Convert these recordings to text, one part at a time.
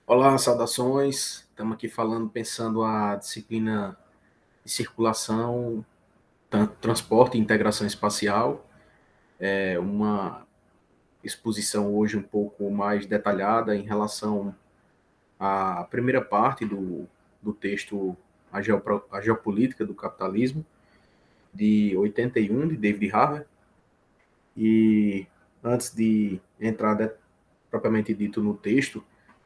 Olá, saudações. Estamos aqui falando, pensando a disciplina de circulação, transporte e integração espacial. É uma exposição hoje um pouco mais detalhada em relação à primeira parte do texto a Geopolítica do Capitalismo, de 81, de David Harvey. E antes de entrar propriamente dito no texto,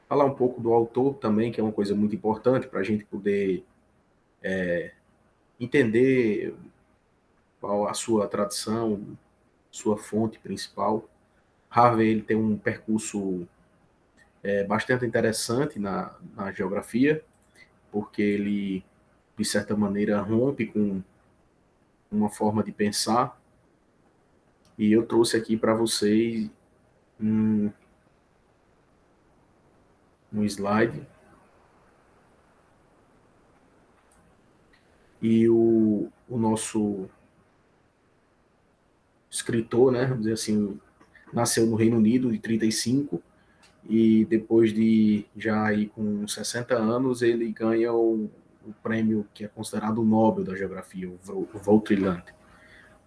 falar um pouco do autor também, que é uma coisa muito importante para a gente poder entender qual a sua tradição, sua fonte principal. Harvey ele tem um percurso bastante interessante na geografia, porque ele, de certa maneira, rompe com uma forma de pensar. E eu trouxe aqui para vocês um, um slide. E o nosso escritor, né, vamos dizer assim, nasceu no Reino Unido em 35 e depois de já ir com 60 anos, ele ganha o prêmio que é considerado o Nobel da Geografia, o Vautrinland.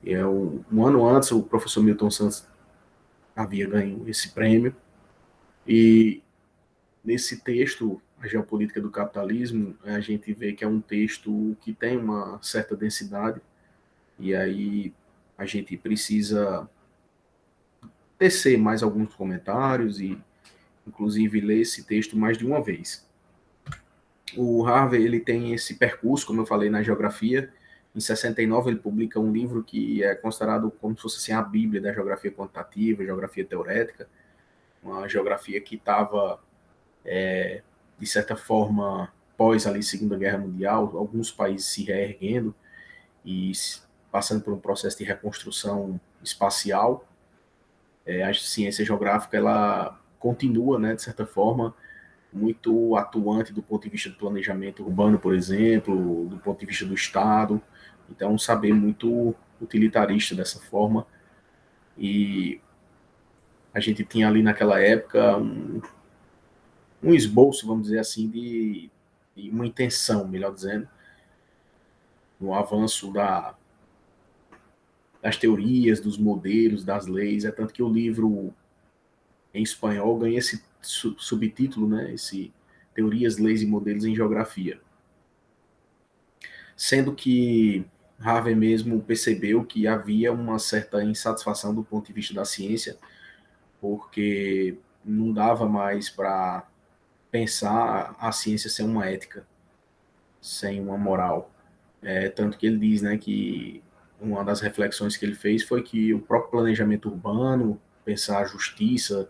E um ano antes, o professor Milton Santos havia ganho esse prêmio, e nesse texto, A Geopolítica do Capitalismo, a gente vê que é um texto que tem uma certa densidade, e aí a gente precisa tecer mais alguns comentários e, inclusive, ler esse texto mais de uma vez. O Harvey ele tem esse percurso, como eu falei, na geografia. Em 69 ele publica um livro que é considerado como se fosse assim, a bíblia da geografia quantitativa, geografia teorética, uma geografia que estava, de certa forma, pós ali Segunda Guerra Mundial, alguns países se reerguendo e passando por um processo de reconstrução espacial. A ciência geográfica ela continua, né, de certa forma, muito atuante do ponto de vista do planejamento urbano, por exemplo, do ponto de vista do Estado. Então, um saber muito utilitarista dessa forma. E a gente tinha ali naquela época um esboço, vamos dizer assim, de uma intenção, melhor dizendo, no avanço das teorias, dos modelos, das leis. É tanto que o livro em espanhol ganha esse subtítulo, né? Esse Teorias, Leis e Modelos em Geografia. Sendo que Harvey mesmo percebeu que havia uma certa insatisfação do ponto de vista da ciência, porque não dava mais para pensar a ciência sem uma ética, sem uma moral. Tanto que ele diz, né, que uma das reflexões que ele fez foi que o próprio planejamento urbano, pensar a justiça,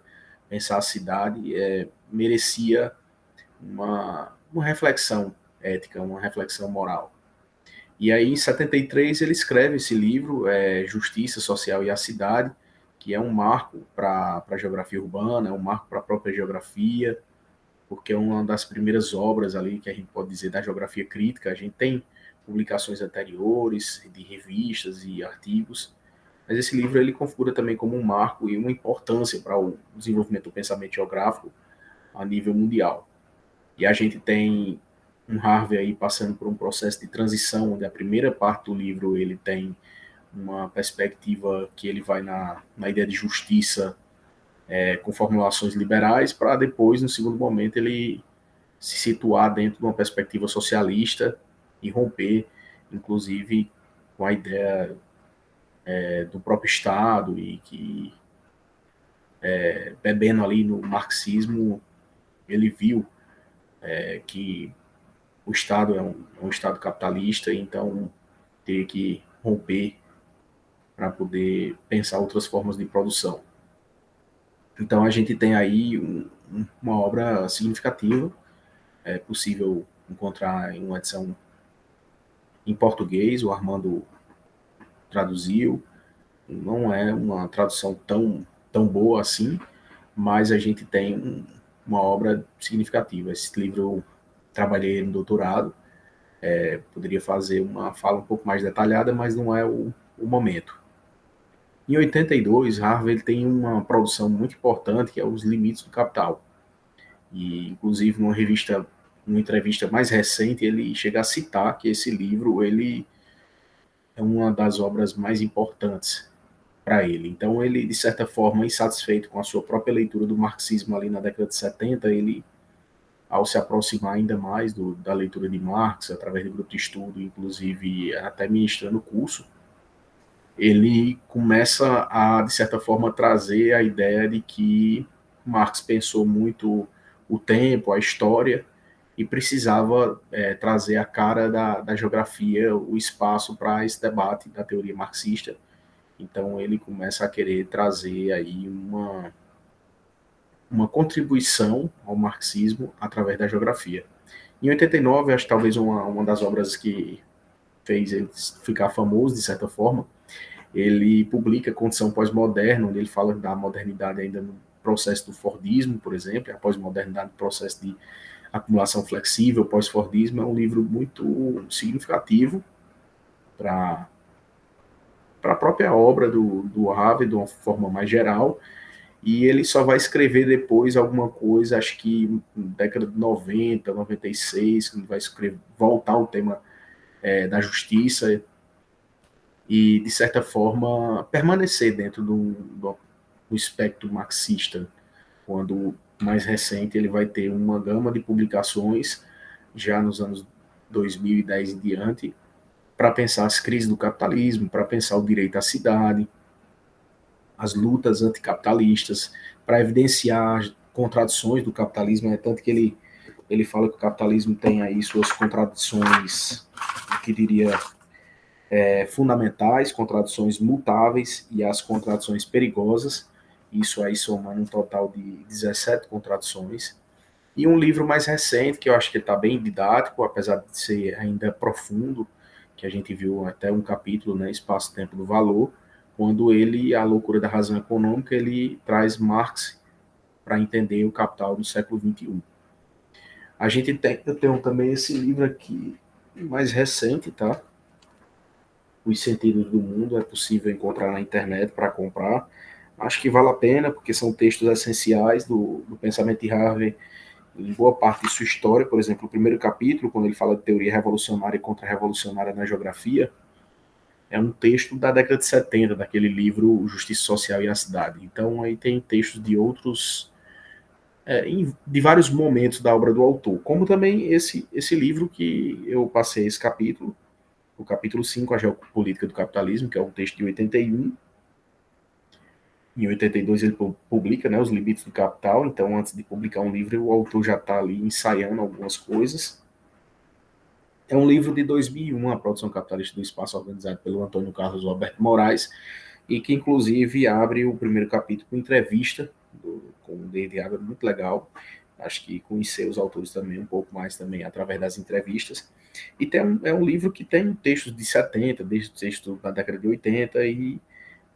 pensar a cidade, merecia uma reflexão ética, uma reflexão moral. E aí, em 73, ele escreve esse livro, Justiça Social e a Cidade, que é um marco para a geografia urbana, é um marco para a própria geografia, porque é uma das primeiras obras ali que a gente pode dizer da geografia crítica. A gente tem publicações anteriores de revistas e artigos, mas esse livro ele configura também como um marco e uma importância para o desenvolvimento do pensamento geográfico a nível mundial. E a gente tem um Harvey aí passando por um processo de transição, onde a primeira parte do livro ele tem uma perspectiva que ele vai na ideia de justiça com formulações liberais, para depois, no segundo momento, ele se situar dentro de uma perspectiva socialista e romper, inclusive, com a ideia do próprio Estado e que, bebendo ali no marxismo, ele viu que o Estado é um Estado capitalista, então ter que romper para poder pensar outras formas de produção. Então a gente tem aí uma obra significativa, é possível encontrar em uma edição em português, o Armando traduziu, não é uma tradução tão boa assim, mas a gente tem uma obra significativa. Esse livro eu trabalhei no doutorado, poderia fazer uma fala um pouco mais detalhada, mas não é o momento. Em 82, Harvard tem uma produção muito importante, que é Os Limites do Capital. E, inclusive, numa entrevista mais recente, ele chega a citar que esse livro ele é uma das obras mais importantes para ele. Então, ele, de certa forma, insatisfeito com a sua própria leitura do marxismo ali na década de 70, ele, ao se aproximar ainda mais da leitura de Marx, através do grupo de estudo, inclusive até ministrando curso, ele começa a, de certa forma, trazer a ideia de que Marx pensou muito o tempo, a história, e precisava trazer a cara da geografia, o espaço para esse debate da teoria marxista. Então ele começa a querer trazer aí uma contribuição ao marxismo através da geografia. Em 89, acho que talvez uma das obras que fez ele ficar famoso, de certa forma, ele publica Condição Pós-Moderna, onde ele fala da modernidade ainda no processo do Fordismo, por exemplo, a pós-modernidade no processo de acumulação flexível, pós-Fordismo. É um livro muito significativo para a própria obra do Harvey, de uma forma mais geral, e ele só vai escrever depois alguma coisa, acho que na década de 90, 96, que ele vai escrever, voltar ao tema da justiça e, de certa forma, permanecer dentro do espectro marxista, quando mais recente ele vai ter uma gama de publicações, já nos anos 2010 em diante, para pensar as crises do capitalismo, para pensar o direito à cidade, as lutas anticapitalistas, para evidenciar as contradições do capitalismo, tanto que ele fala que o capitalismo tem aí suas contradições, que diria, fundamentais, contradições mutáveis e as contradições perigosas, isso aí somando um total de 17 contradições. E um livro mais recente, que eu acho que está bem didático, apesar de ser ainda profundo, que a gente viu até um capítulo, né, Espaço-Tempo do Valor, quando ele, A Loucura da Razão Econômica, ele traz Marx para entender o capital do século XXI. A gente tem também esse livro aqui, mais recente, tá? Os Sentidos do Mundo, é possível encontrar na internet para comprar. Acho que vale a pena, porque são textos essenciais do pensamento de Harvey, em boa parte de sua história. Por exemplo, o primeiro capítulo, quando ele fala de teoria revolucionária e contra-revolucionária na geografia, é um texto da década de 70, daquele livro Justiça Social e a Cidade. Então, aí tem textos de outros, de vários momentos da obra do autor, como também esse livro que eu passei esse capítulo, o capítulo 5, A Geopolítica do Capitalismo, que é um texto de 81. Em 82 ele publica, né, Os Limites do Capital. Então, antes de publicar um livro, o autor já está ali ensaiando algumas coisas. É um livro de 2001, A Produção Capitalista do Espaço, organizado pelo Antônio Carlos Alberto Moraes, e que, inclusive, abre o primeiro capítulo com entrevista com o David Haber, muito legal. Acho que conhecer os autores também um pouco mais também através das entrevistas. E é um livro que tem textos de 70, desde texto da década de 80, e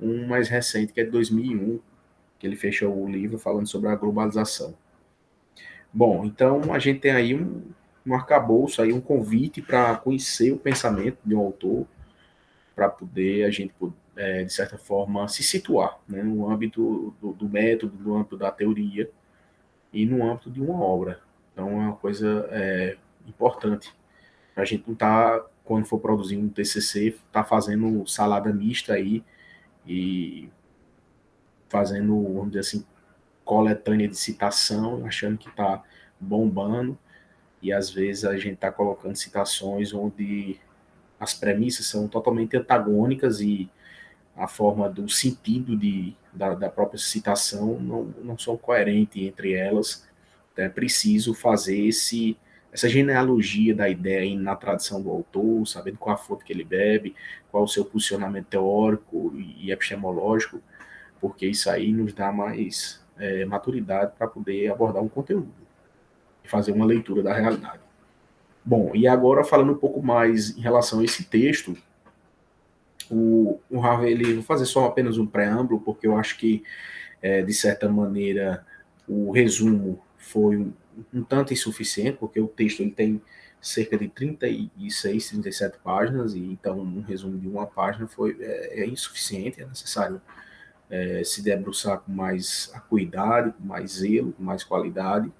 um mais recente, que é de 2001, que ele fechou o livro falando sobre a globalização. Bom, então a gente tem aí um arcabouço, aí um convite para conhecer o pensamento de um autor, para poder a gente, de certa forma, se situar, né, no âmbito do método, no âmbito da teoria e no âmbito de uma obra. Então é uma coisa importante. A gente não está, quando for produzir um TCC, tá fazendo salada mista aí e fazendo, vamos dizer assim, coletânea de citação, achando que está bombando, e às vezes a gente está colocando citações onde as premissas são totalmente antagônicas e a forma do sentido da própria citação não são coerentes entre elas. Então é preciso fazer essa genealogia da ideia na tradição do autor, sabendo qual a fonte que ele bebe, qual o seu posicionamento teórico e epistemológico, porque isso aí nos dá mais maturidade para poder abordar um conteúdo e fazer uma leitura da realidade. Bom, e agora falando um pouco mais em relação a esse texto, o Harvey, ele vou fazer só apenas um preâmbulo, porque eu acho que, de certa maneira, o resumo foi um tanto insuficiente, porque o texto ele tem cerca de 36, 37 páginas, e então um resumo de uma página é insuficiente, é necessário se debruçar com mais acuidade, com mais zelo, com mais qualidade.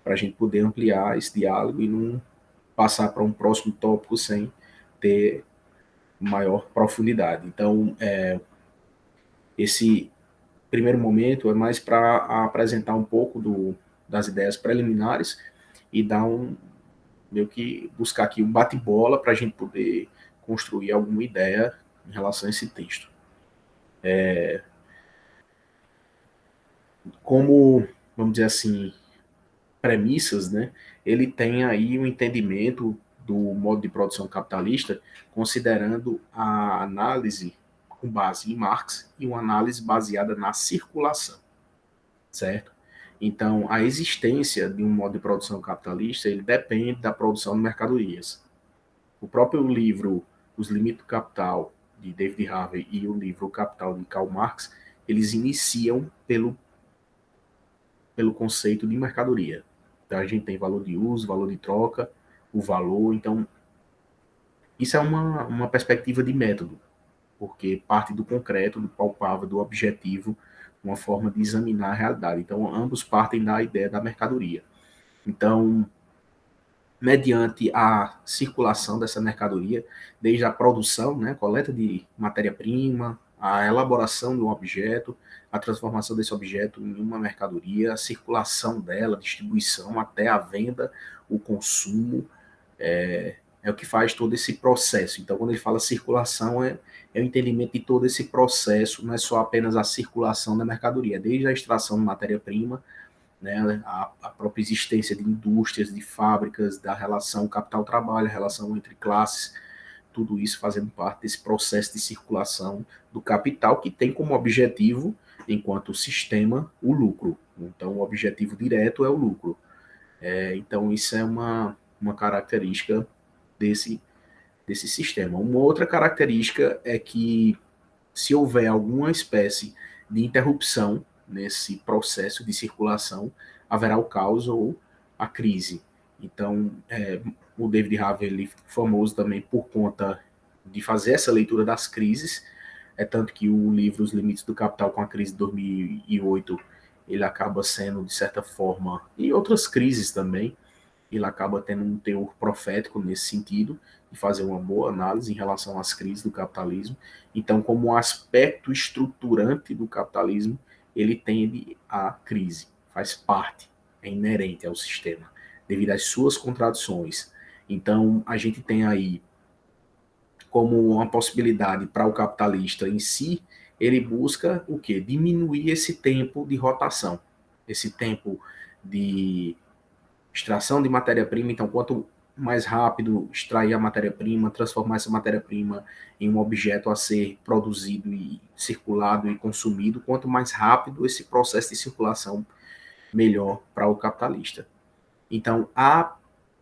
para a gente poder ampliar esse diálogo e não passar para um próximo tópico sem ter maior profundidade. Então, esse primeiro momento é mais para apresentar um pouco das ideias preliminares e dar meio que buscar aqui um bate-bola para a gente poder construir alguma ideia em relação a esse texto. Como, vamos dizer assim, premissas, né, ele tem aí um entendimento do modo de produção capitalista, considerando a análise com base em Marx e uma análise baseada na circulação, certo? Então, a existência de um modo de produção capitalista, ele depende da produção de mercadorias. O próprio livro Os Limites do Capital, de David Harvey, e o livro O Capital, de Karl Marx, eles iniciam pelo conceito de mercadoria. Então, a gente tem valor de uso, valor de troca, o valor. Então, isso é uma perspectiva de método, porque parte do concreto, do palpável, do objetivo, uma forma de examinar a realidade. Então, ambos partem da ideia da mercadoria. Então, mediante a circulação dessa mercadoria, desde a produção, né, coleta de matéria-prima, a elaboração de um objeto, a transformação desse objeto em uma mercadoria, a circulação dela, a distribuição até a venda, o consumo, é o que faz todo esse processo. Então, quando ele fala circulação, é o entendimento de todo esse processo, não é só apenas a circulação da mercadoria, desde a extração de matéria-prima, né, a própria existência de indústrias, de fábricas, da relação capital-trabalho, a relação entre classes, tudo isso fazendo parte desse processo de circulação do capital, que tem como objetivo, enquanto sistema, o lucro. Então, o objetivo direto é o lucro. Então, isso é uma característica desse sistema. Uma outra característica é que, se houver alguma espécie de interrupção nesse processo de circulação, haverá o caos ou a crise. Então, o David Harvey, ele é famoso também por conta de fazer essa leitura das crises, tanto que o livro Os Limites do Capital com a crise de 2008, ele acaba sendo, de certa forma, e outras crises também, ele acaba tendo um teor profético nesse sentido, de fazer uma boa análise em relação às crises do capitalismo. Então, como um aspecto estruturante do capitalismo, ele tende à crise, faz parte, é inerente ao sistema, devido às suas contradições. Então, a gente tem aí como uma possibilidade para o capitalista em si, ele busca o quê? Diminuir esse tempo de rotação, esse tempo de extração de matéria-prima. Então, quanto mais rápido extrair a matéria-prima, transformar essa matéria-prima em um objeto a ser produzido e circulado e consumido, quanto mais rápido esse processo de circulação, melhor para o capitalista. Então,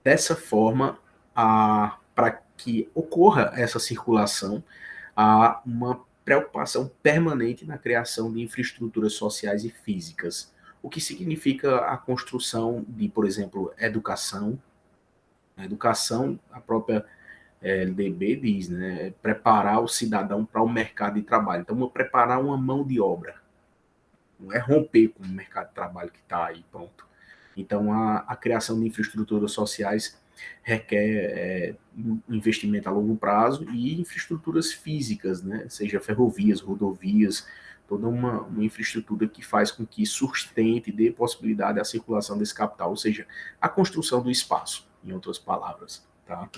dessa forma, para que ocorra essa circulação, há uma preocupação permanente na criação de infraestruturas sociais e físicas, o que significa a construção de, por exemplo, educação. A educação, a própria LDB diz, né, preparar o cidadão para o mercado de trabalho. Então, preparar uma mão de obra, não é romper com o mercado de trabalho que está aí, pronto. Então, a criação de infraestruturas sociais requer investimento a longo prazo e infraestruturas físicas, né? Seja ferrovias, rodovias, toda uma infraestrutura que faz com que sustente, dê possibilidade à circulação desse capital, ou seja, a construção do espaço, em outras palavras. Tá?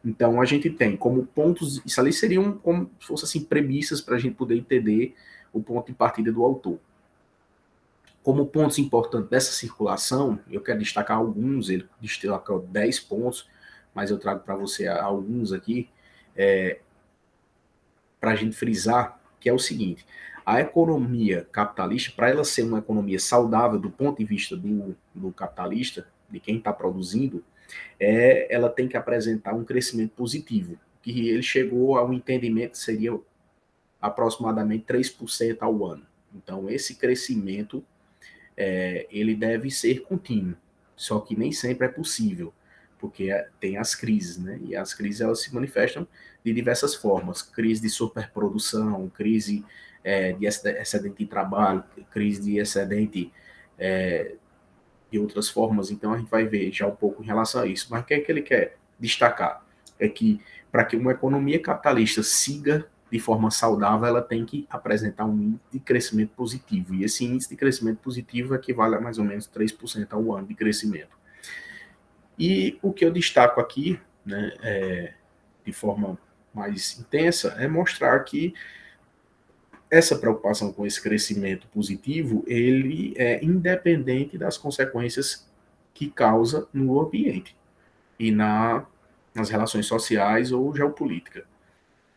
Então, a gente tem como pontos, isso ali seriam como se fossem assim, premissas para a gente poder entender o ponto de partida do autor. Como pontos importantes dessa circulação, eu quero destacar alguns, ele destacou 10 pontos, mas eu trago para você alguns aqui, para a gente frisar, que é o seguinte: a economia capitalista, para ela ser uma economia saudável do ponto de vista do capitalista, de quem está produzindo, ela tem que apresentar um crescimento positivo, que ele chegou a um entendimento que seria aproximadamente 3% ao ano. Então, esse crescimento ele deve ser contínuo, só que nem sempre é possível, porque tem as crises, né? E as crises elas se manifestam de diversas formas: crise de superprodução, crise de excedente de trabalho, crise de excedente de outras formas. Então a gente vai ver já um pouco em relação a isso. Mas o que é que ele quer destacar? É que para que uma economia capitalista siga de forma saudável, ela tem que apresentar um índice de crescimento positivo. E esse índice de crescimento positivo equivale a mais ou menos 3% ao ano de crescimento. E o que eu destaco aqui, né, de forma mais intensa, é mostrar que essa preocupação com esse crescimento positivo, ele é independente das consequências que causa no ambiente e nas relações sociais ou geopolítica.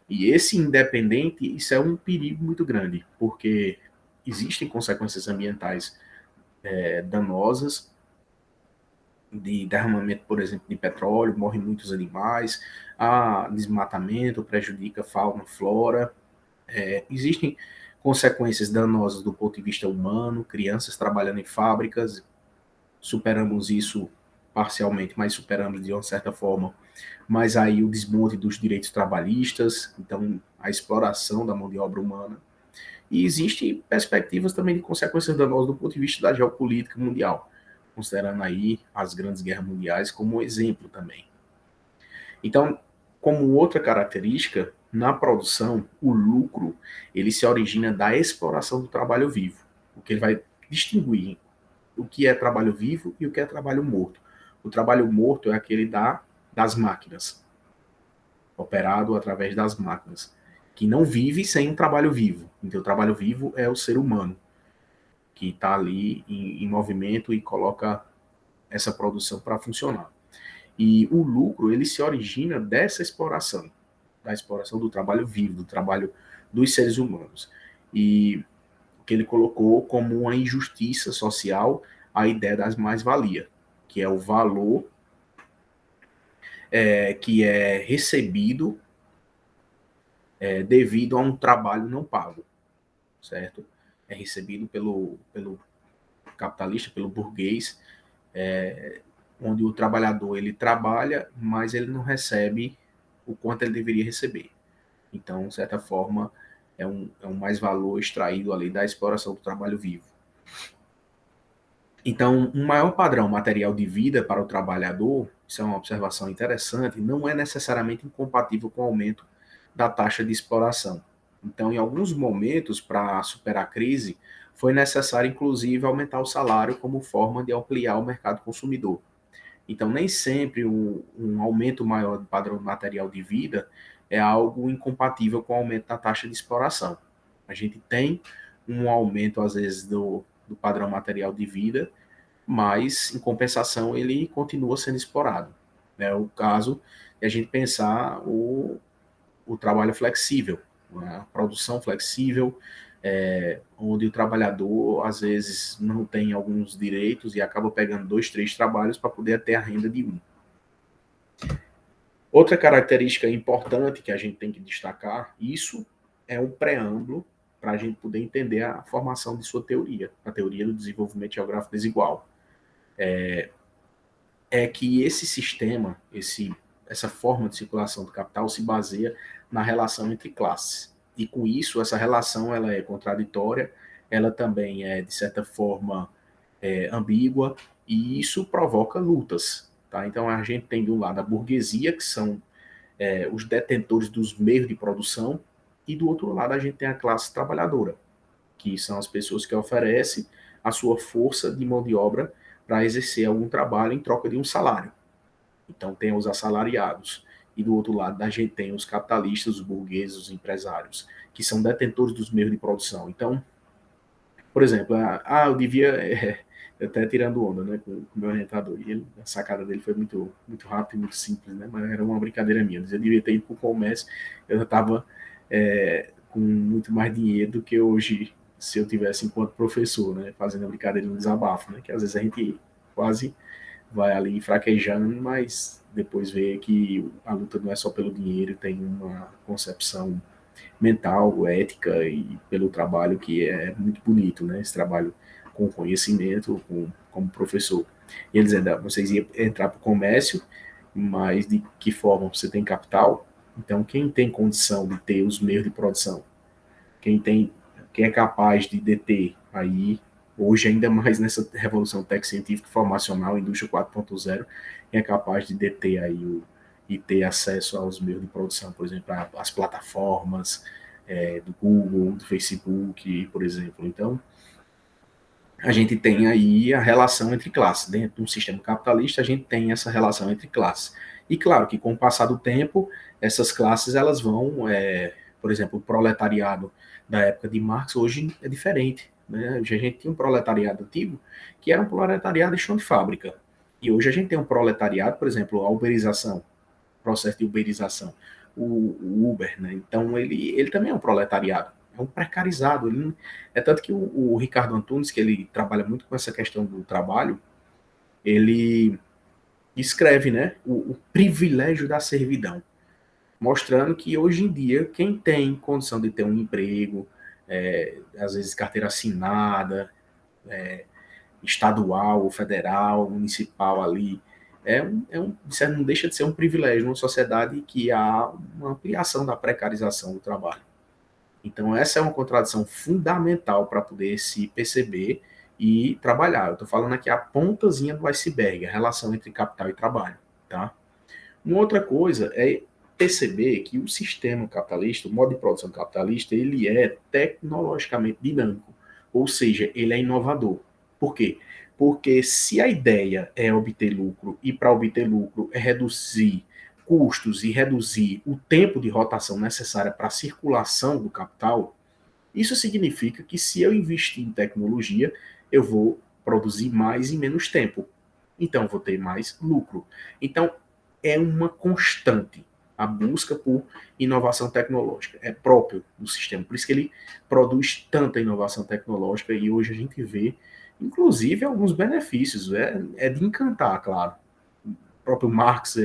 E esse independente, isso é um perigo muito grande, porque existem consequências ambientais danosas, de derramamento, por exemplo, de petróleo, morrem muitos animais, há desmatamento, prejudica fauna, flora, existem consequências danosas do ponto de vista humano, crianças trabalhando em fábricas, superamos isso parcialmente, mas superamos de uma certa forma, mas aí o desmonte dos direitos trabalhistas, então a exploração da mão de obra humana, e existem perspectivas também de consequências danosas do ponto de vista da geopolítica mundial, considerando aí as grandes guerras mundiais como um exemplo também. Então, como outra característica, na produção, o lucro ele se origina da exploração do trabalho vivo, o que ele vai distinguir o que é trabalho vivo e o que é trabalho morto. O trabalho morto é aquele das máquinas, operado através das máquinas, que não vive sem um trabalho vivo. Então, o trabalho vivo é o ser humano, que está ali em movimento e coloca essa produção para funcionar. E o lucro, ele se origina dessa exploração, da exploração do trabalho vivo, do trabalho dos seres humanos. E o que ele colocou como uma injustiça social a ideia das mais-valia, que é o valor que é recebido devido a um trabalho não pago, certo? É recebido pelo capitalista, pelo burguês, onde o trabalhador ele trabalha, mas ele não recebe o quanto ele deveria receber. Então, de certa forma, é um mais-valor extraído ali da exploração do trabalho vivo. Então, um maior padrão material de vida para o trabalhador, isso é uma observação interessante, não é necessariamente incompatível com o aumento da taxa de exploração. Então, em alguns momentos, para superar a crise, foi necessário, inclusive, aumentar o salário como forma de ampliar o mercado consumidor. Então, nem sempre um aumento maior do padrão material de vida é algo incompatível com o aumento da taxa de exploração. A gente tem um aumento, às vezes, do padrão material de vida, mas, em compensação, ele continua sendo explorado. É o caso de a gente pensar o trabalho flexível, né? A produção flexível, onde o trabalhador às vezes não tem alguns direitos e acaba pegando 2, 3 trabalhos para poder ter a renda de um. Outra característica importante que a gente tem que destacar, isso é um preâmbulo para a gente poder entender a formação de sua teoria, a teoria do desenvolvimento geográfico desigual. É que esse sistema, essa forma de circulação do capital se baseia na relação entre classes. E com isso, essa relação ela é contraditória, ela também é, de certa forma, ambígua, e isso provoca lutas. Tá? Então, a gente tem, de um lado, a burguesia, que são os detentores dos meios de produção, e do outro lado, a gente tem a classe trabalhadora, que são as pessoas que oferecem a sua força de mão de obra para exercer algum trabalho em troca de um salário. Então tem os assalariados. E do outro lado, a gente tem os capitalistas, os burgueses, os empresários, que são detentores dos meios de produção. Então, por exemplo, eu devia, até tirando onda, né, com o meu orientador, e a sacada dele foi muito, muito rápida e muito simples, né, mas era uma brincadeira minha. Eu devia ter ido para o comércio, eu já estava com muito mais dinheiro do que hoje, se eu tivesse enquanto professor, né, fazendo a brincadeira no desabafo, né, que às vezes a gente quase vai ali fraquejando, mas depois vê que a luta não é só pelo dinheiro, tem uma concepção mental, ética e pelo trabalho que é muito bonito, né? Esse trabalho com conhecimento, como professor. E eles ainda, vocês iam entrar para o comércio, mas de que forma você tem capital? Então, quem tem condição de ter os meios de produção, quem é capaz de deter aí hoje ainda mais nessa revolução tech-científica formacional, indústria 4.0, é capaz de deter aí e ter acesso aos meios de produção, por exemplo, as plataformas do Google, do Facebook, por exemplo. Então, a gente tem aí a relação entre classes. Dentro de um sistema capitalista, a gente tem essa relação entre classes. E claro que com o passar do tempo, essas classes elas vão, por exemplo, o proletariado da época de Marx hoje é diferente. Né? Hoje a gente tinha um proletariado antigo que era um proletariado de chão de fábrica. E hoje a gente tem um proletariado, por exemplo, a uberização, processo de uberização, o Uber, né? Então ele também é um proletariado, é um precarizado. Ele, é tanto que o Ricardo Antunes, que ele trabalha muito com essa questão do trabalho, ele escreve, né, o privilégio da servidão, mostrando que hoje em dia quem tem condição de ter um emprego, às vezes carteira assinada, estadual, federal, municipal ali, isso não deixa de ser um privilégio numa sociedade que há uma ampliação da precarização do trabalho. Então, essa é uma contradição fundamental para poder se perceber e trabalhar. Eu estou falando aqui a pontazinha do iceberg, a relação entre capital e trabalho. Tá? Uma outra coisa é perceber que o sistema capitalista, o modo de produção capitalista, ele é tecnologicamente dinâmico, ou seja, ele é inovador. Por quê? Porque se a ideia é obter lucro e para obter lucro é reduzir custos e reduzir o tempo de rotação necessária para a circulação do capital, isso significa que se eu investir em tecnologia, eu vou produzir mais em menos tempo. Então, vou ter mais lucro. Então, é uma constante a busca por inovação tecnológica. É próprio do sistema. Por isso que ele produz tanta inovação tecnológica e hoje a gente vê, inclusive, alguns benefícios. É de encantar, claro. O próprio Marx,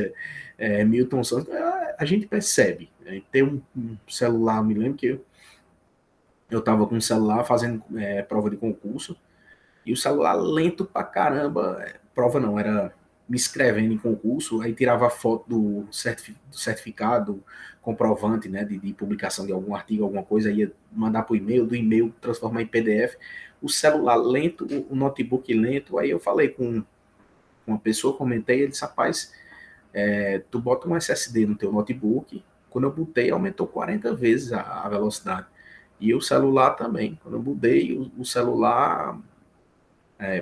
Milton Santos, a gente percebe. Ter um celular, me lembro que eu estava com o celular fazendo prova de concurso e o celular lento pra caramba. Prova não, era me inscrevendo em concurso, aí tirava foto do certificado comprovante, né, de publicação de algum artigo, alguma coisa, ia mandar para o e-mail, do e-mail transformar em PDF. O celular lento, o notebook lento. Aí eu falei com uma pessoa, comentei, ele disse, rapaz, tu bota um SSD no teu notebook, quando eu botei, aumentou 40 vezes a velocidade. E o celular também. Quando eu mudei o celular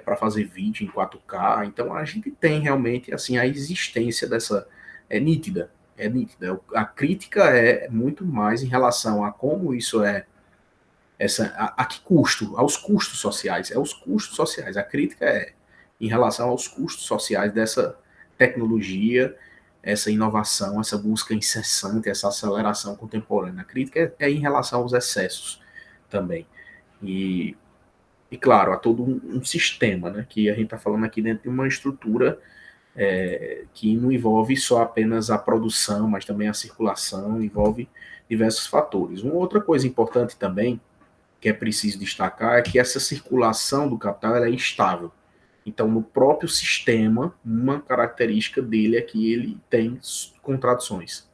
para fazer vídeo em 4K, então a gente tem realmente assim a existência dessa é nítida, é nítida. A crítica é muito mais em relação a como isso a que custo, aos custos sociais, é os custos sociais. A crítica é em relação aos custos sociais dessa tecnologia, essa inovação, essa busca incessante, essa aceleração contemporânea. A crítica é em relação aos excessos também. E, e claro, há todo um sistema, né, que a gente está falando aqui dentro de uma estrutura que não envolve só apenas a produção, mas também a circulação, envolve diversos fatores. Uma outra coisa importante também, que é preciso destacar, é que essa circulação do capital ela é instável. Então, no próprio sistema, uma característica dele é que ele tem contradições.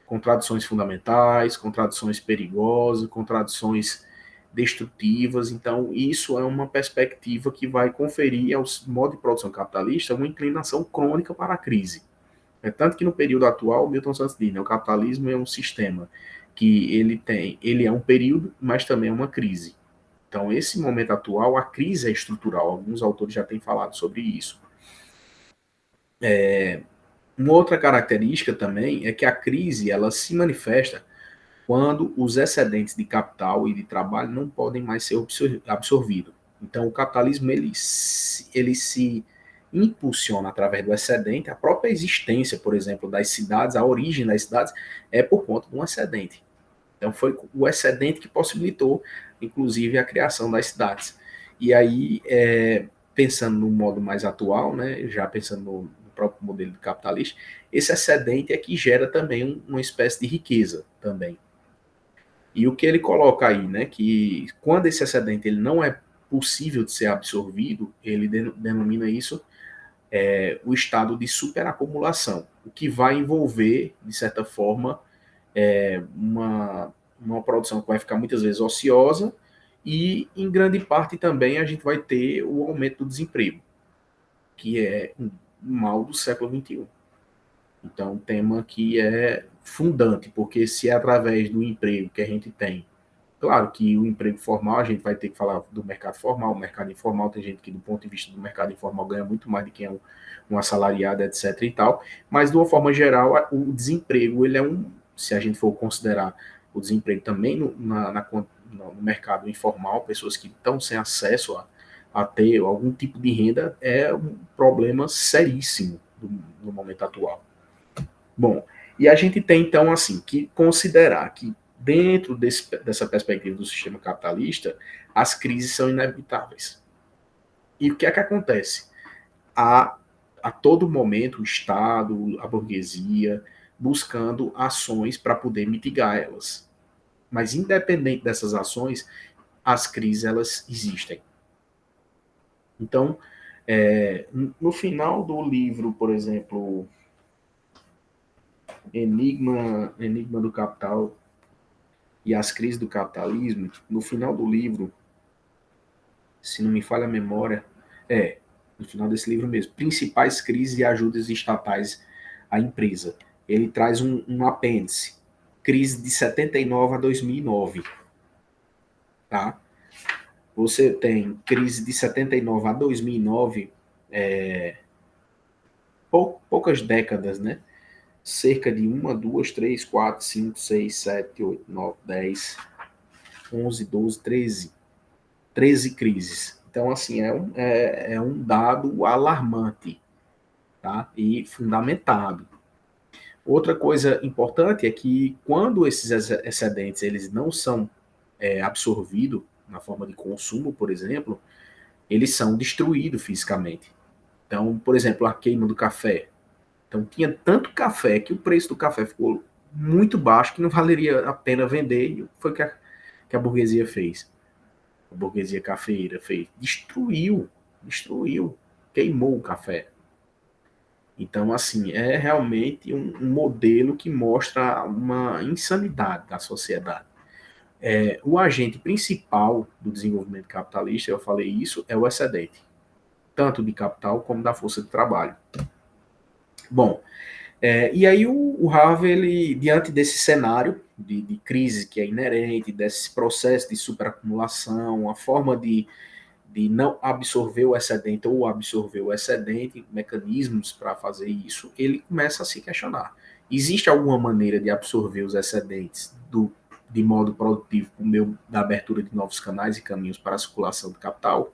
Contradições fundamentais, contradições perigosas, contradições destrutivas. Então, isso é uma perspectiva que vai conferir ao modo de produção capitalista uma inclinação crônica para a crise. É tanto que no período atual, Milton Santos diz, né, o capitalismo é um sistema que ele é um período, mas também é uma crise. Então, esse momento atual, a crise é estrutural. Alguns autores já têm falado sobre isso. Uma outra característica também é que a crise ela se manifesta quando os excedentes de capital e de trabalho não podem mais ser absorvidos. Então, o capitalismo ele se impulsiona através do excedente. A própria existência, por exemplo, das cidades, a origem das cidades é por conta de um excedente. Então, foi o excedente que possibilitou, inclusive, a criação das cidades. E aí, pensando no modo mais atual, né, já pensando no próprio modelo capitalista, esse excedente é que gera também uma espécie de riqueza também. E o que ele coloca aí, né, que quando esse excedente ele não é possível de ser absorvido, ele denomina isso o estado de superacumulação, o que vai envolver, de certa forma, uma produção que vai ficar muitas vezes ociosa E, em grande parte, também a gente vai ter o aumento do desemprego, que é um mal do século XXI. Então, um tema que é fundante, porque se é através do emprego que a gente tem, claro que o emprego formal, a gente vai ter que falar do mercado formal, o mercado informal, tem gente que, do ponto de vista do mercado informal, ganha muito mais do que um assalariado, etc. e tal, mas, de uma forma geral, o desemprego, ele é se a gente for considerar o desemprego também no mercado informal, pessoas que estão sem acesso a ter algum tipo de renda, é um problema seríssimo no momento atual. Bom, e a gente tem, então, assim, que considerar que dentro dessa perspectiva do sistema capitalista, as crises são inevitáveis. E o que é que acontece? A, a todo momento, o Estado, a burguesia, buscando ações para poder mitigar elas. Mas, independente dessas ações, as crises, elas existem. Então, no final do livro, por exemplo, Enigma do Capital, e as crises do capitalismo, no final do livro, se não me falha a memória, no final desse livro mesmo, principais crises e ajudas estatais à empresa. Ele traz um apêndice, crise de 79 a 2009, tá? Você tem crise de 79 a 2009, poucas décadas, né? Cerca de 1, 2, 3, 4, 5, 6, 7, 8, 9, 10, 11, 12, 13 crises. Então, assim, é um dado alarmante, tá? E fundamentado. Outra coisa importante é que quando esses excedentes eles não são absorvidos na forma de consumo, por exemplo, eles são destruídos fisicamente. Então, por exemplo, a queima do café. Então, tinha tanto café que o preço do café ficou muito baixo que não valeria a pena vender, e foi o que a burguesia fez. A burguesia cafeira fez, destruiu, queimou o café. Então, assim, é realmente um modelo que mostra uma insanidade da sociedade. O agente principal do desenvolvimento capitalista, eu falei isso, é o excedente, tanto de capital como da força de trabalho. Bom, e aí o Harvey, ele, diante desse cenário de crise que é inerente, desse processo de superacumulação, a forma de não absorver o excedente ou absorver o excedente, mecanismos para fazer isso, ele começa a se questionar. Existe alguma maneira de absorver os excedentes de modo produtivo por meio da abertura de novos canais e caminhos para a circulação do capital?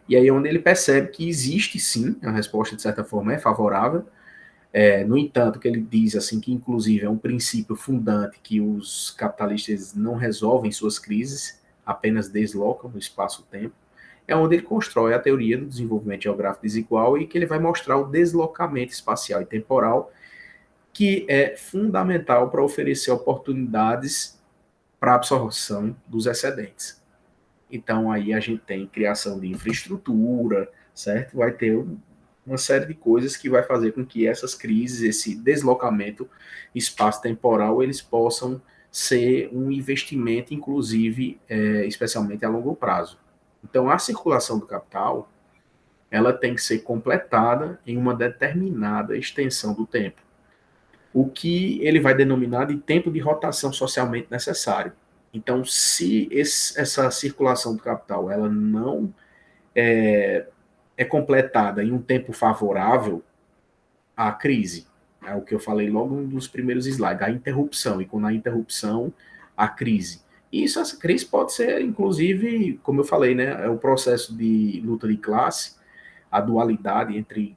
E aí é onde ele percebe que existe sim, a resposta de certa forma é favorável. No entanto, que ele diz assim que inclusive é um princípio fundante que os capitalistas não resolvem suas crises, apenas deslocam no espaço-tempo, é onde ele constrói a teoria do desenvolvimento geográfico desigual e que ele vai mostrar o deslocamento espacial e temporal, que é fundamental para oferecer oportunidades para a absorção dos excedentes. Então, aí a gente tem criação de infraestrutura, certo? Vai ter uma série de coisas que vai fazer com que essas crises, esse deslocamento espaço-temporal, eles possam ser um investimento, inclusive, especialmente a longo prazo. Então, a circulação do capital, ela tem que ser completada em uma determinada extensão do tempo, o que ele vai denominar de tempo de rotação socialmente necessário. Então, se essa circulação do capital ela não é completada em um tempo favorável à crise, é o que eu falei logo um dos primeiros slides, a interrupção, e quando a interrupção, a crise. E isso, essa crise pode ser, inclusive, como eu falei, né, é o processo de luta de classe, a dualidade entre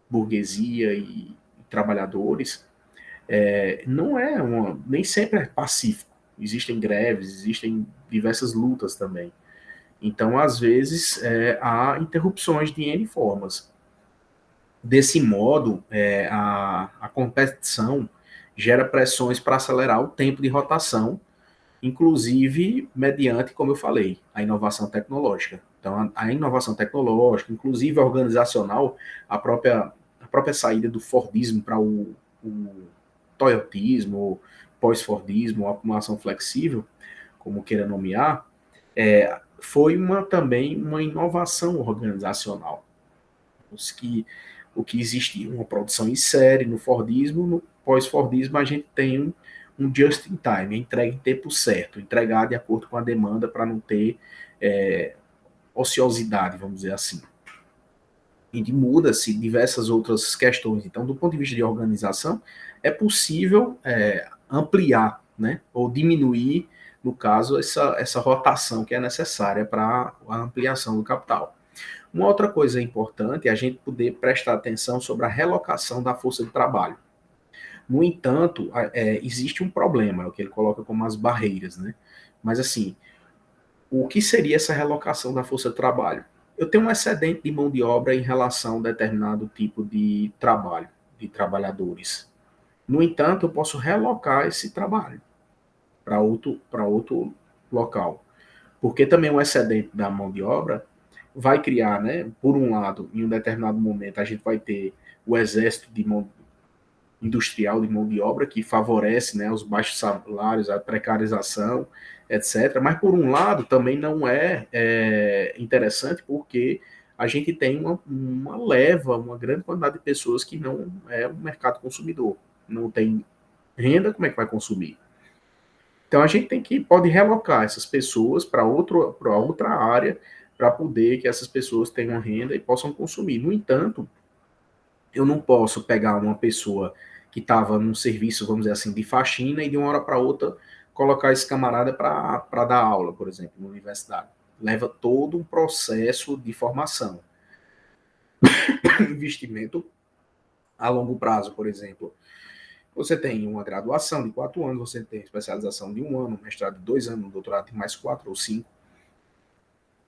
burguesia e trabalhadores, não é nem sempre é pacífico. Existem greves, existem diversas lutas também. Então, às vezes, há interrupções de N formas. Desse modo, a competição gera pressões para acelerar o tempo de rotação, inclusive mediante, como eu falei, a inovação tecnológica. Então, a inovação tecnológica, inclusive organizacional, a própria saída do Fordismo para o Toyotismo, pós-Fordismo, a acumulação flexível, como queira nomear, foi também uma inovação organizacional. O que existia uma produção em série no Fordismo, no pós-Fordismo a gente tem um just in time, entrega em tempo certo, entregar de acordo com a demanda para não ter ociosidade, vamos dizer assim. E muda-se diversas outras questões. Então, do ponto de vista de organização, é possível ampliar, né, ou diminuir, no caso, essa rotação que é necessária para a ampliação do capital. Uma outra coisa importante é a gente poder prestar atenção sobre a relocação da força de trabalho. No entanto, existe um problema, é o que ele coloca como as barreiras, né? Mas assim, o que seria essa relocação da força de trabalho? Eu tenho um excedente de mão de obra em relação a determinado tipo de trabalho, de trabalhadores. No entanto, eu posso relocar esse trabalho para outro local. Porque também o excedente da mão de obra vai criar, né? Por um lado, em um determinado momento, a gente vai ter o exército de mão industrial de mão de obra que favorece, né, os baixos salários, a precarização, etc. Mas por um lado também não interessante porque a gente tem uma leva, uma grande quantidade de pessoas que não é um mercado consumidor, não tem renda, como é que vai consumir? Então a gente pode relocar essas pessoas para outra área para poder que essas pessoas tenham renda e possam consumir. No entanto, eu não posso pegar uma pessoa que estava num serviço, vamos dizer assim, de faxina e de uma hora para outra colocar esse camarada para dar aula, por exemplo, na universidade. Leva todo um processo de formação. Investimento a longo prazo, por exemplo. Você tem uma graduação de 4 anos, você tem especialização de 1 ano, mestrado de 2 anos, doutorado de mais 4 ou 5,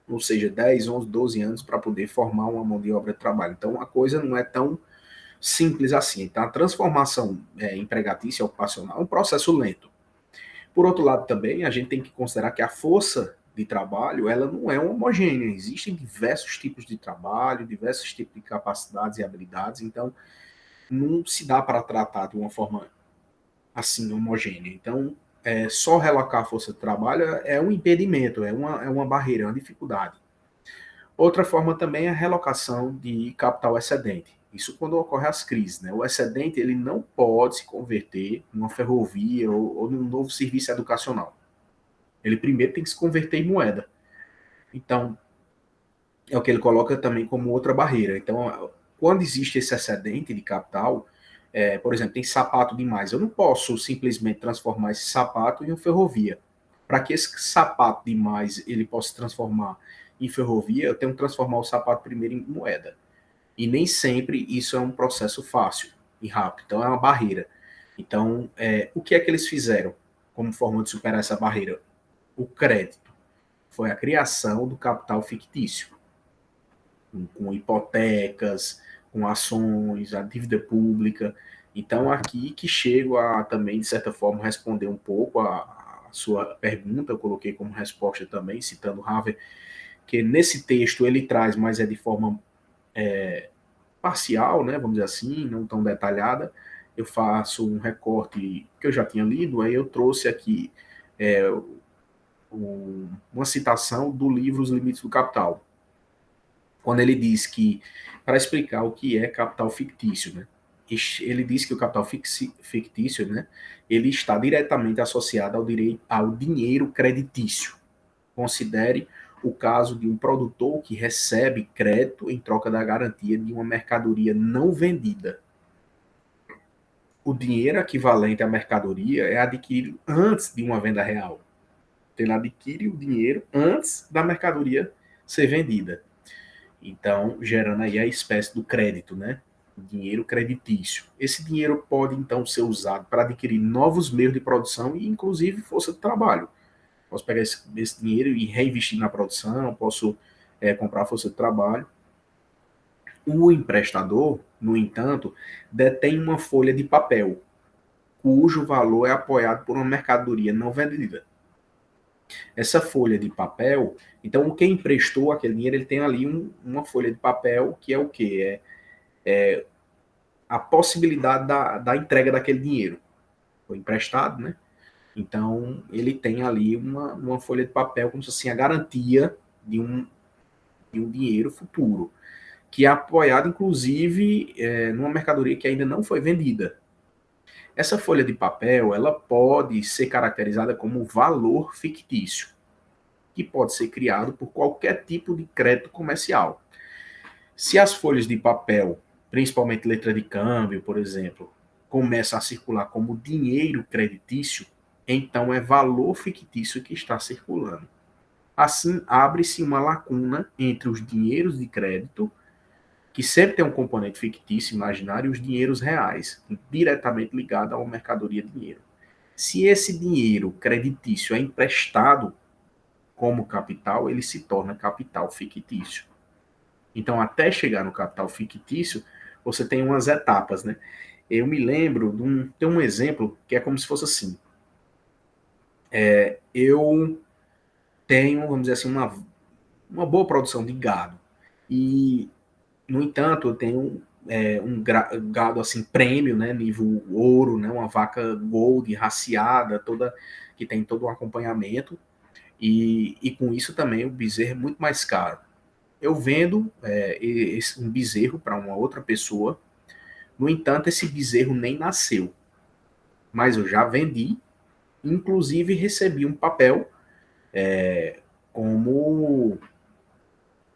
ou seja, 10, 11, 12 anos para poder formar uma mão de obra de trabalho. Então a coisa não é tão simples assim. Então, a transformação empregatícia ocupacional é um processo lento. Por outro lado, também, a gente tem que considerar que a força de trabalho, ela não é homogênea. Existem diversos tipos de trabalho, diversos tipos de capacidades e habilidades, então não se dá para tratar de uma forma assim, homogênea. Então, só relocar a força de trabalho é um impedimento, é uma barreira, é uma dificuldade. Outra forma também é a relocação de capital excedente. Isso quando ocorre as crises, né? O excedente ele não pode se converter numa ferrovia ou num novo serviço educacional. Ele primeiro tem que se converter em moeda. Então, é o que ele coloca também como outra barreira. Então, quando existe esse excedente de capital, por exemplo, tem sapato demais, eu não posso simplesmente transformar esse sapato em uma ferrovia. Para que esse sapato demais ele possa se transformar em ferrovia, eu tenho que transformar o sapato primeiro em moeda. E nem sempre isso é um processo fácil e rápido. Então, é uma barreira. Então, o que é que eles fizeram como forma de superar essa barreira? O crédito. Foi a criação do capital fictício com hipotecas, com ações, a dívida pública. Então, aqui que chego a também, de certa forma, responder um pouco a sua pergunta, eu coloquei como resposta também, citando Haver, que nesse texto ele traz, mas é de forma parcial, né, vamos dizer assim, não tão detalhada. Eu faço um recorte que eu já tinha lido, aí eu trouxe aqui uma citação do livro Os Limites do Capital, quando ele diz que, para explicar o que é capital fictício, né? Ele diz que o capital fictício, né, ele está diretamente associado ao dinheiro creditício. Considere o caso de um produtor que recebe crédito em troca da garantia de uma mercadoria não vendida. O dinheiro equivalente à mercadoria é adquirido antes de uma venda real. Ele adquire o dinheiro antes da mercadoria ser vendida. Então, gerando aí a espécie do crédito, né? O dinheiro creditício. Esse dinheiro pode, então, ser usado para adquirir novos meios de produção e, inclusive, força de trabalho. Posso pegar esse dinheiro e reinvestir na produção, posso comprar força de trabalho. O emprestador, no entanto, detém uma folha de papel, cujo valor é apoiado por uma mercadoria não vendida. Essa folha de papel, então quem emprestou aquele dinheiro, ele tem ali uma folha de papel que é o quê? A possibilidade da entrega daquele dinheiro. Foi emprestado, né? Então, ele tem ali uma folha de papel, como se fosse assim, a garantia de um dinheiro futuro, que é apoiado, inclusive, numa mercadoria que ainda não foi vendida. Essa folha de papel, ela pode ser caracterizada como valor fictício, que pode ser criado por qualquer tipo de crédito comercial. Se as folhas de papel, principalmente letra de câmbio, por exemplo, começam a circular como dinheiro creditício, então é valor fictício que está circulando. Assim, abre-se uma lacuna entre os dinheiros de crédito, que sempre tem um componente fictício imaginário, e os dinheiros reais, diretamente ligado a uma mercadoria de dinheiro. Se esse dinheiro creditício é emprestado como capital, ele se torna capital fictício. Então, até chegar no capital fictício, você tem umas etapas, né? Eu me lembro tem um exemplo que é como se fosse assim. Eu tenho, vamos dizer assim, uma boa produção de gado. E, no entanto, eu tenho gado assim, prêmio, né? Nível ouro, né? Uma vaca gold, raciada, toda, que tem todo um acompanhamento. E com isso também o bezerro é muito mais caro. Eu vendo um bezerro para uma outra pessoa. No entanto, esse bezerro nem nasceu, mas eu já vendi, inclusive recebi um papel como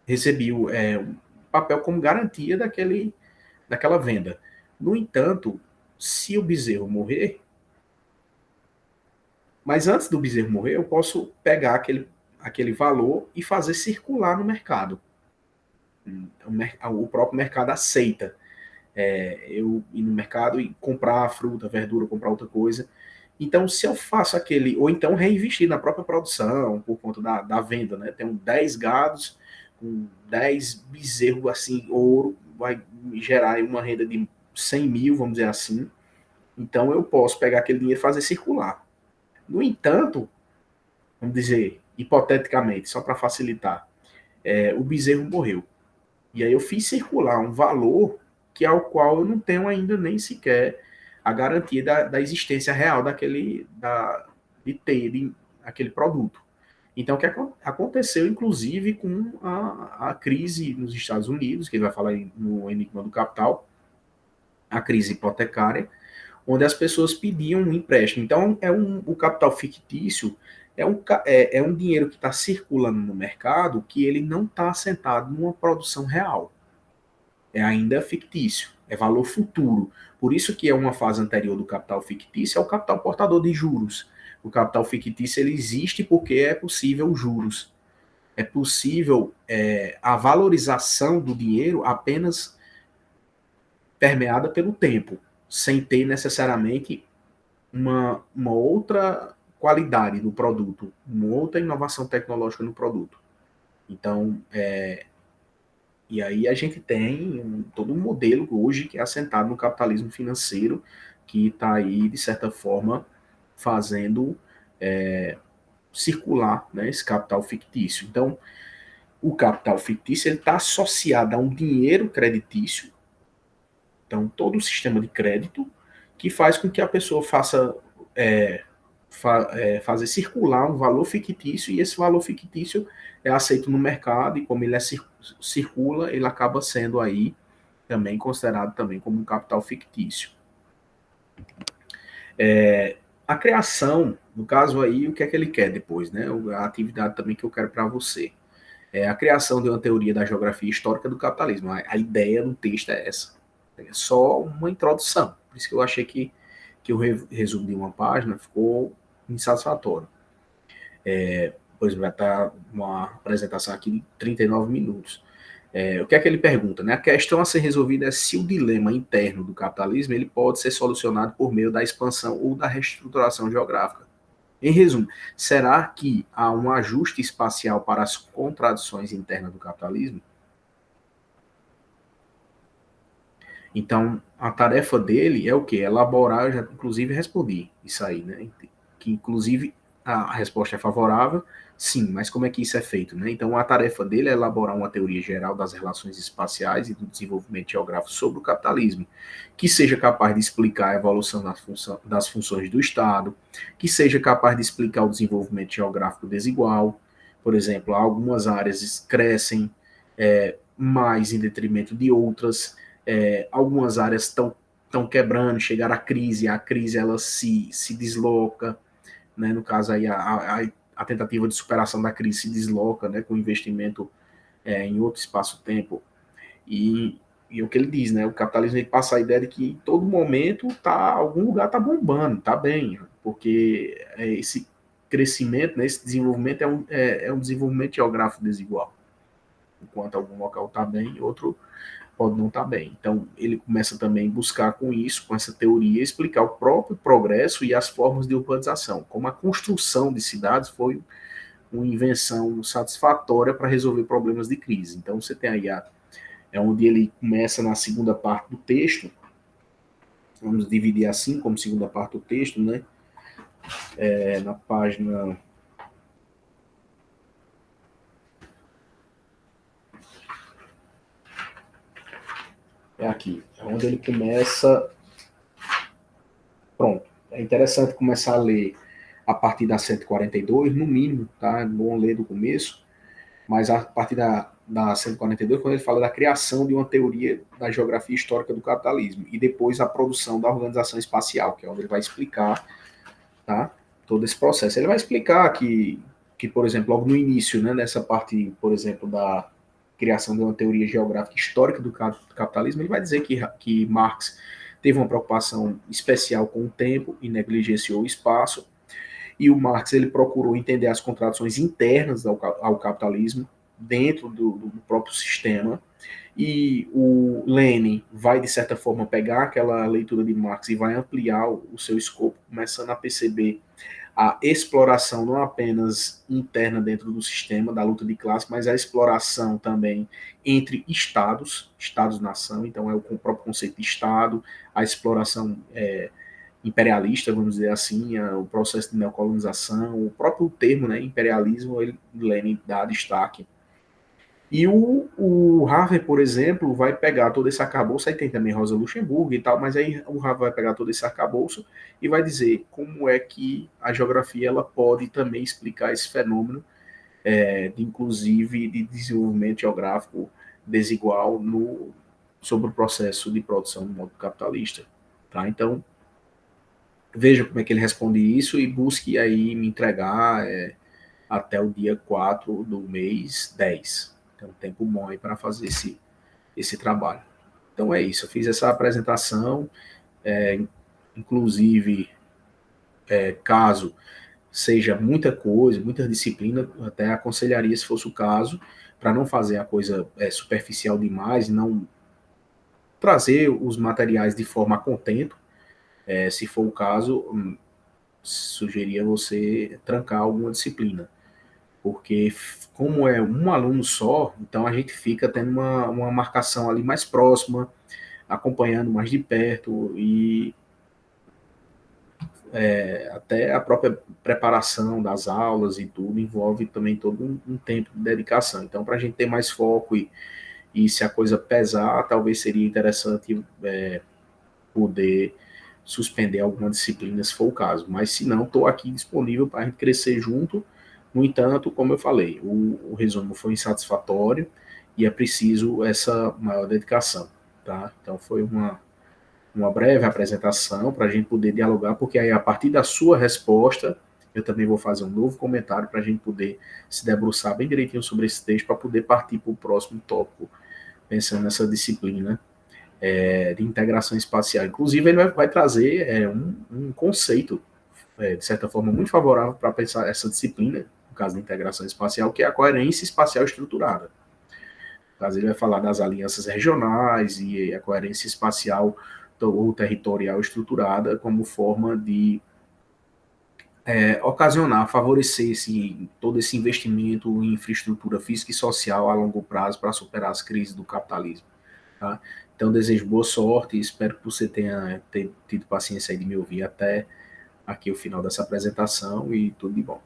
um papel como garantia daquela venda. No entanto, se o bezerro morrer, mas antes do bezerro morrer, eu posso pegar aquele valor e fazer circular no mercado. O próprio mercado aceita eu ir no mercado e comprar fruta, verdura, comprar outra coisa. Então, se eu faço aquele, ou então reinvestir na própria produção, por conta da venda, né? Tenho 10 gados, com 10 bezerros assim, ouro, vai me gerar uma renda de 100 mil, vamos dizer assim. Então, eu posso pegar aquele dinheiro e fazer circular. No entanto, vamos dizer, hipoteticamente, só para facilitar, o bezerro morreu. E aí eu fiz circular um valor que ao qual eu não tenho ainda nem sequer a garantia da existência real de ter aquele produto. Então, o que aconteceu, inclusive, com a crise nos Estados Unidos, que ele vai falar no Enigma do Capital, a crise hipotecária, onde as pessoas pediam um empréstimo. Então, o capital fictício é um dinheiro que está circulando no mercado que ele não está assentado numa produção real, é ainda fictício, é valor futuro. Por isso que é uma fase anterior do capital fictício, é o capital portador de juros. O capital fictício ele existe porque é possível juros. É possível a valorização do dinheiro apenas permeada pelo tempo, sem ter necessariamente uma outra qualidade do produto, uma outra inovação tecnológica no produto. Então, e aí a gente tem todo um modelo hoje que é assentado no capitalismo financeiro, que está aí, de certa forma, fazendo circular, né, esse capital fictício. Então, o capital fictício está associado a um dinheiro creditício, então todo o sistema de crédito, que faz com que a pessoa faça fazer circular um valor fictício, e esse valor fictício é aceito no mercado, e como ele circula, ele acaba sendo aí também considerado também como um capital fictício. A criação, no caso aí, o que é que ele quer depois, né? A atividade também que eu quero para você. É a criação de uma teoria da geografia histórica do capitalismo. A ideia do texto é essa. É só uma introdução. Por isso que eu achei que o resumo de uma página ficou insatisfatório. Por exemplo, vai estar uma apresentação aqui de 39 minutos. O que é que ele pergunta? Né? A questão a ser resolvida é se o dilema interno do capitalismo ele pode ser solucionado por meio da expansão ou da reestruturação geográfica. Em resumo, será que há um ajuste espacial para as contradições internas do capitalismo? Então, a tarefa dele é o quê? Elaborar, eu já inclusive respondi isso aí, né? Que inclusive a resposta é favorável, sim, mas como é que isso é feito, né? Então, a tarefa dele é elaborar uma teoria geral das relações espaciais e do desenvolvimento geográfico sobre o capitalismo, que seja capaz de explicar a evolução das funções do Estado, que seja capaz de explicar o desenvolvimento geográfico desigual. Por exemplo, algumas áreas crescem mais em detrimento de outras, algumas áreas estão quebrando, chegar à crise, a crise ela se desloca, né? No caso aí a tentativa de superação da crise se desloca, né, com investimento em outro espaço-tempo. E o que ele diz, né, o capitalismo ele passa a ideia de que em todo momento algum lugar está bombando, está bem, porque esse crescimento, né, esse desenvolvimento é um desenvolvimento geográfico desigual. Enquanto algum local está bem, outro pode não estar bem. Então, ele começa também a buscar com isso, com essa teoria, explicar o próprio progresso e as formas de urbanização, como a construção de cidades foi uma invenção satisfatória para resolver problemas de crise. Então, você tem aí é onde ele começa na segunda parte do texto, vamos dividir assim como segunda parte do texto, né? Na página. É aqui, é onde ele começa. Pronto. É interessante começar a ler a partir da 142, no mínimo, tá? É bom ler do começo, mas a partir da 142, quando ele fala da criação de uma teoria da geografia histórica do capitalismo, e depois a produção da organização espacial, que é onde ele vai explicar, tá, todo esse processo. Ele vai explicar que, por exemplo, logo no início, né, nessa parte, por exemplo, da criação de uma teoria geográfica histórica do capitalismo, ele vai dizer que Marx teve uma preocupação especial com o tempo e negligenciou o espaço, e o Marx ele procurou entender as contradições internas ao capitalismo dentro do próprio sistema, e o Lenin vai, de certa forma, pegar aquela leitura de Marx e vai ampliar o seu escopo, começando a perceber a exploração não apenas interna dentro do sistema da luta de classe, mas a exploração também entre estados, estados-nação, então é o próprio conceito de Estado, a exploração imperialista, vamos dizer assim, o processo de neocolonização, o próprio termo, né, imperialismo, Lenin dá destaque. E o Harvey, por exemplo, vai pegar todo esse arcabouço, aí tem também Rosa Luxemburgo e tal, mas aí o Harvey vai pegar todo esse arcabouço e vai dizer como é que a geografia ela pode também explicar esse fenômeno, inclusive de desenvolvimento geográfico desigual sobre o processo de produção do modo capitalista. Tá? Então, veja como é que ele responde isso e busque aí me entregar até o dia 4 do mês 10. Tem um tempo bom aí para fazer esse trabalho. Então é isso, eu fiz essa apresentação, é, inclusive, caso seja muita coisa, muita disciplina, até aconselharia, se fosse o caso, para não fazer a coisa superficial demais e não trazer os materiais de forma a contento. Se for o caso, sugeria você trancar alguma disciplina, porque como é um aluno só, então a gente fica tendo uma marcação ali mais próxima, acompanhando mais de perto e até a própria preparação das aulas e tudo envolve também todo um tempo de dedicação. Então, para a gente ter mais foco e se a coisa pesar, talvez seria interessante poder suspender alguma disciplina se for o caso. Mas se não, estou aqui disponível para a gente crescer junto. No entanto, como eu falei, o resumo foi insatisfatório e é preciso essa maior dedicação. Tá? Então foi uma breve apresentação para a gente poder dialogar, porque aí a partir da sua resposta eu também vou fazer um novo comentário para a gente poder se debruçar bem direitinho sobre esse texto para poder partir para o próximo tópico, pensando nessa disciplina de integração espacial. Inclusive, ele vai trazer um conceito, de certa forma, muito favorável para pensar essa disciplina, no caso da integração espacial, que é a coerência espacial estruturada. No caso, ele vai falar das alianças regionais e a coerência espacial ou territorial estruturada como forma de ocasionar, favorecer todo esse investimento em infraestrutura física e social a longo prazo para superar as crises do capitalismo. Tá? Então, desejo boa sorte e espero que você tenha tido paciência aí de me ouvir até aqui o final dessa apresentação e tudo de bom.